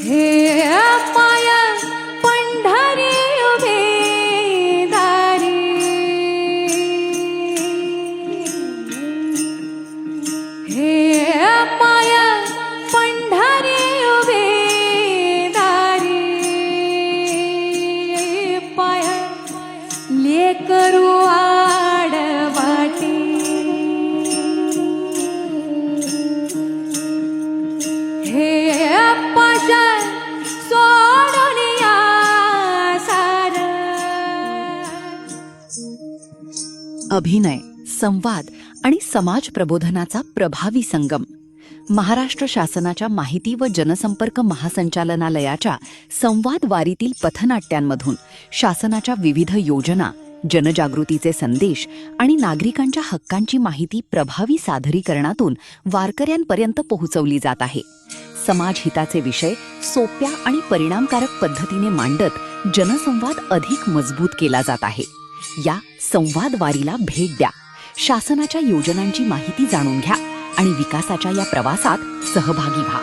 हे पाया पंढरी उभे दारी, हे पाया पंढरी उभे दारी, पाया लेकरू आडवाटी, हे पाशा सोडून या सार. अभिनय, संवाद आणि समाज प्रबोधनाचा प्रभावी संगम. महाराष्ट्र शासनाच्या माहिती व जनसंपर्क महासंचालनालयाच्या संवाद वारीतील पथनाट्यांमधून शासनाच्या विविध योजना, जनजागृतीचे संदेश आणि नागरिकांच्या हक्कांची माहिती प्रभावी सादरीकरणातून वारकऱ्यांपर्यंत पोहोचवली जात आहे. समाजहिताचे विषय सोप्या आणि परिणामकारक पद्धतीने मांडत जनसंवाद अधिक मजबूत केला जात आहे. या संवाद वारीला भेट द्या, शासनाच्या योजनांची माहिती जाणून घ्या आणि विकासाच्या या प्रवासात सहभागी व्हा.